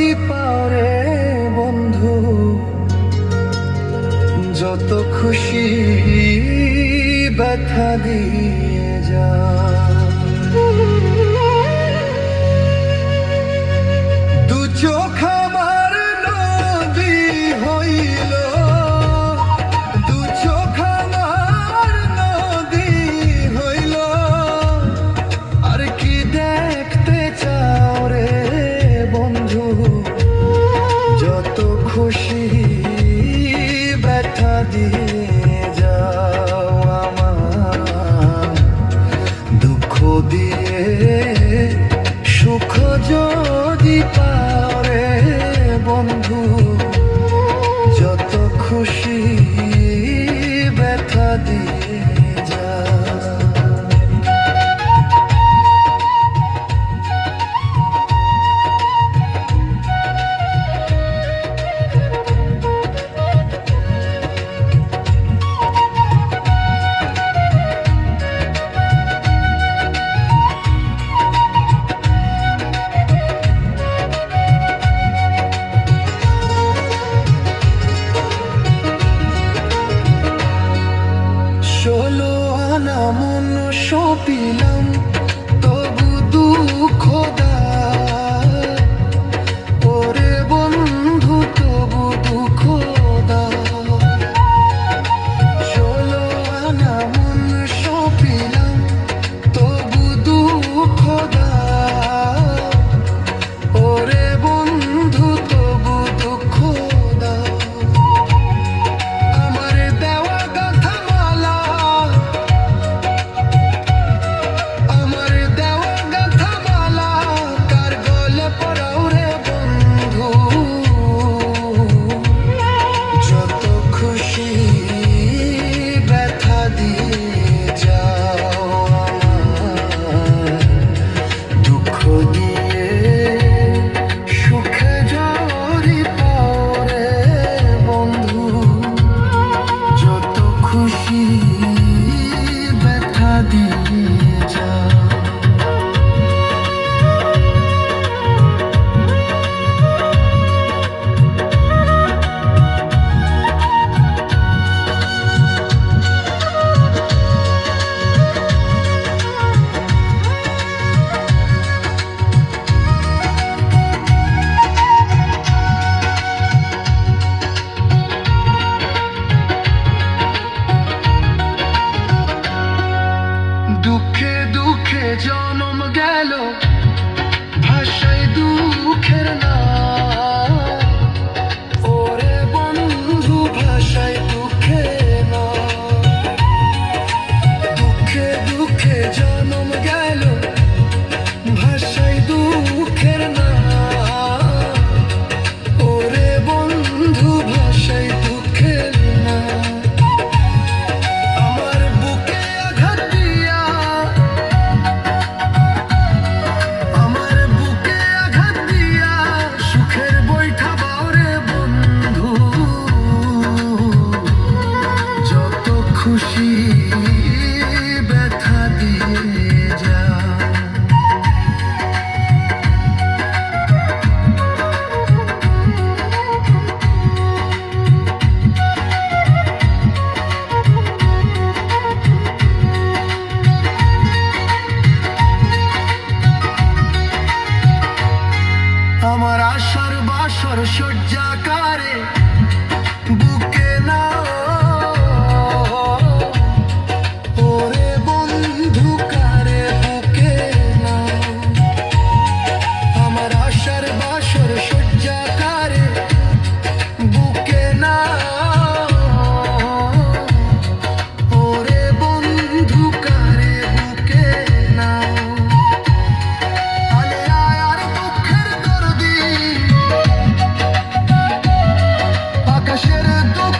যদি পাও রে বন্ধু, যত খুশি ব্যথা দিয়ে যা। দু চোখ আমার নদী হইল, দু চোখ আমার নদী হইল, আর কি দেখতে চাও রে বন্ধু, যত খুশি ব্যথা দিয়ে যাও আমার। দুঃখ দিয়ে সুখ যদি পাও রে বন্ধু, যত খুশি ব্যথা দিয়ে যাও। ষোলো আনা মন সপিলাম, তবু দুঃখ দাও ওরে বন্ধু, তবু দুঃখ দাও। ষোলো আনা মন সপিলাম, তবু দুঃখ দাও ওরে বন্ধু, তবু দুঃখ দাও। আমার দেওয়া গাথা মালা, আমার দেওয়া গাথা মালা কার গলে পরাও রে বন্ধু, যত খুশি ব্যথা দিয়ে যাও আমার। দুঃখ দিয়ে সুখে যদি পাও রে বন্ধু, যত খুশি ব্যথা দিয়ে যাও। দুঃখে দুঃখে জনম গেল, ভাষায় দুঃখের নাম ওরে বন্ধু, ভাষায় দুঃখের নাম। দুঃখে দুঃখে জনম গেল, ভাষায় দুঃখের নাম ওরে বন্ধু, ভাষায় দুঃখের নাম। আমার বুকে আঘাত দিয়া, আমার বুকে আঘাত দিয়া সুখের বৈঠা বাও রে বন্ধু, যত খুশি ব্যথা দিয়ে যা। আমার আশার বাসর শয্যা কারে বুকে নাও ওরে বন্ধু, কারে বুকে নাও। আমার আশার বাসর শয্যা কারে বুকে নাও ওরে বন্ধু, কারে বুকে নাও। আলে আয়ার দুঃখের দরদি, আকাশের দুঃখ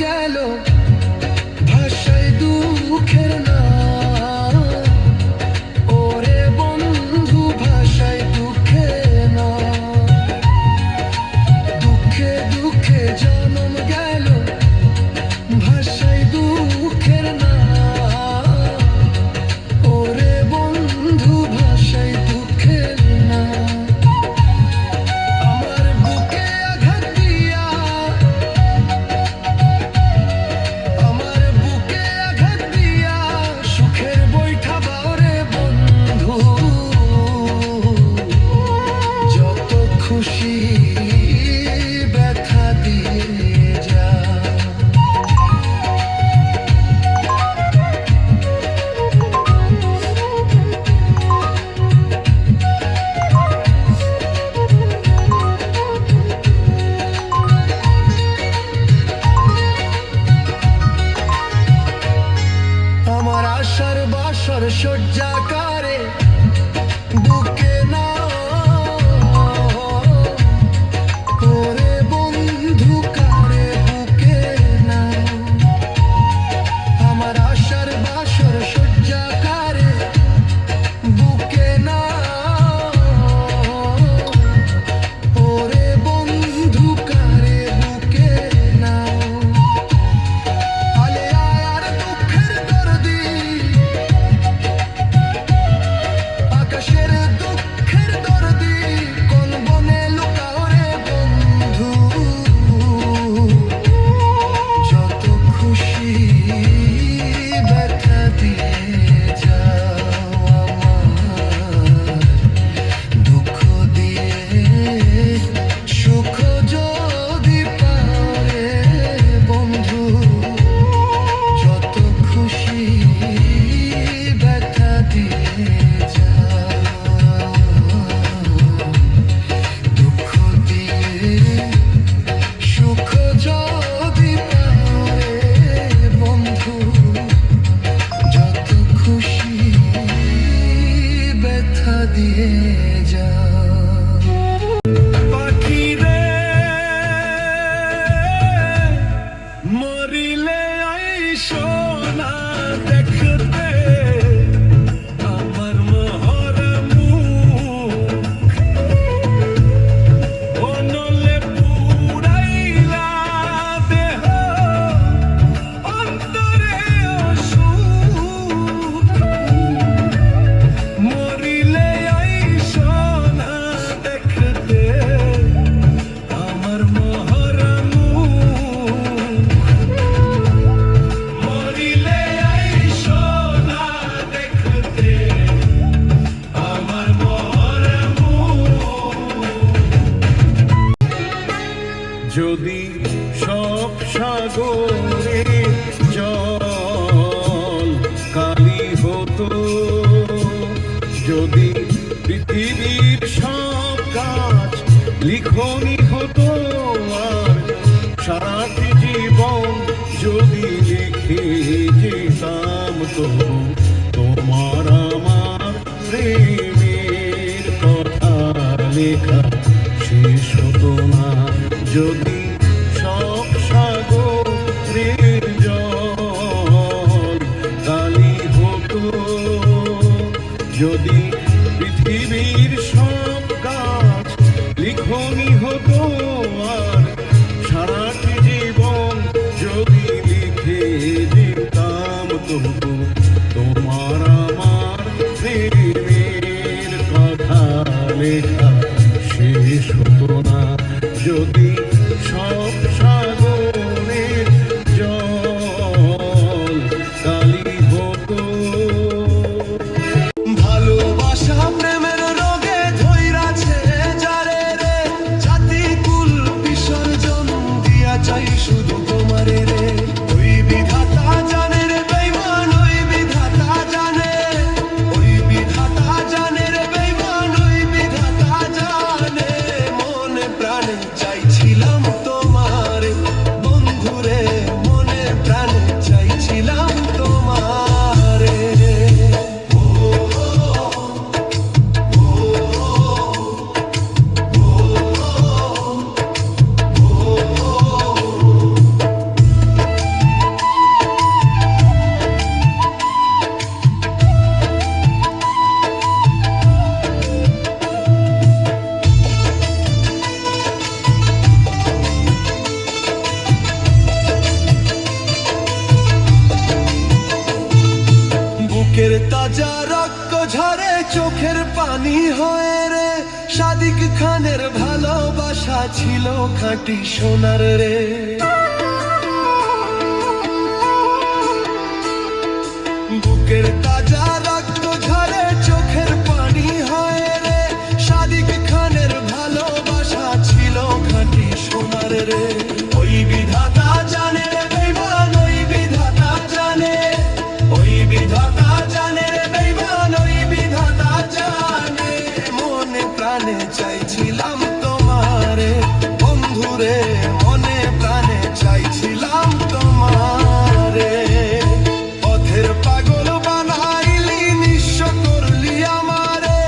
গেল ভাষায় দুঃখের নাম। ওরে বন্ধু ভাষায় দুঃখের নাম। দুঃখে দুঃখে জন্ম গেল ভাষায় দুঃখের নাম। ওরে বন্ধু ভাষায় দুঃখের নাম। আমার বুকে আঘাত দিয়া, আমার বুকে আঘাত দিয়া সুখের বৈঠা বাওরে বন্ধু। যত খুশি ব্যথা দিয়ে যা। আমার আশার বাসর শয্যাকারে বুকে না। ওরে বন্ধু কারে বুকে না। আমার আশার বাসর শয্যাকারে বুকে না। ওরে বন্ধু কারে বুকে না। আলে আয়ার দুঃখের দরদি, আকাশের দুঃখের দরদি, কোন বনে লুকাও রে বন্ধু। যত খুশি ব্যথা দিয়ে যাও আমার। দুঃখ দিয়ে সুখ যদি পাও রে বন্ধু। যত খুশি ব্যথা দিয়ে যাও। দুঃখ দিয়ে সুখ যদি পাও রে বন্ধু। যত খুশি ব্যথা দিয়ে যাও। পাখি রে মরিলে আইসো না দেখতে আমার মোহর মুখ। বনলে পুরাইলা দেহ অন্তরে অসুখ। মরিলে আইসো না দেখতে আমার মোহর মুখ। মরিলে আইসো না দেখতে আমার মোহর মুখ। যদি সব সাগরে জল কালি হতো, যদি পৃথিবীর সব কাজ লিখনি হতো, আর সারাটি জীবন যদি লিখে যেতাম তো তোমার আমার প্রেমের কথা লেখা শেষ হতো না। যদি সব সাগরের জল কালি হতো, যদি পৃথিবীর সব গাছ লিখনি হতো, আর সারাটি জীবন যদি লিখে দিতাম তবু তোমার আমার প্রেমের কথা লেখা শেষ হতো না। যদি সব সাগরের জল কালি হতো। ভালোবাসা প্রেমের রোগে ধইরাছে যারে রে, জাতি কুল বিসর্জন দিয়া চাই শুধু তোমারে রে। ওই বিধাতা জানে রে বেঈমান, ওই তাজা রক্ত ঝরে চোখের পানি হয়ে রে, সাদিক খানের ভালোবাসা ছিল খাঁটি সোনার রে। বুকের তাজা রক্ত ঝরে চোখের পানি হয়ে রে, সাদিক খানের ভালোবাসা ছিল খাঁটি সোনার রে। ওই বিধাতা জানে রে বেঈমান, ওই বিধাতা জানে, ওই বিধাতা জানে রে বেঈমান, ওই বিধাতা জানে। মনে প্রাণে চাইছিলাম তোমারে বন্ধুরে, মনে প্রাণে চাইছিলাম তোমারে। পথের পাগল বানাইলি, নিঃস্ব করলি আমারে।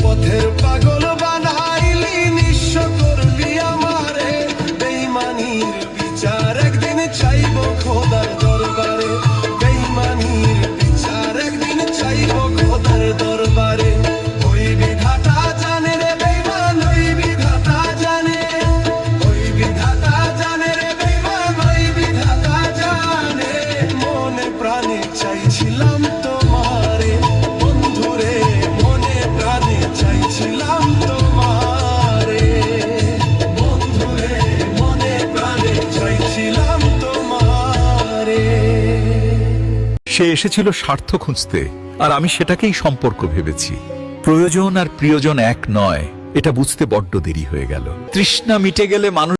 পথের পাগল বানাইলি, নিঃস্ব করলি আমারে। বেঈমানির বিচার একদিন চাইব খোদার দরবারে, বেঈমানির বিচার একদিন চাইব খোদার দরবারে। ওই বিধাতা জানে রে বেঈমান, ওই বিধাতা জানে, ওই বিধাতা জানে রে বেঈমান, ওই বিধাতা জানে। মনে প্রাণে চাইছিলাম তোমারে বন্ধুরে, মনে প্রাণে চাইছিলাম তোমারে বন্ধুরে, মনে প্রাণে চাইছিলাম তোমারে। সে এসেছিল স্বার্থ খুঁজতে, আর আমি সেটাকেই সম্পর্ক ভেবেছি। প্রয়োজন আর প্রিয়জন এক নয়, এটা বুঝতে বড্ড দেরি হয়ে গেল। তৃষ্ণা মিটে গেলে মানুষ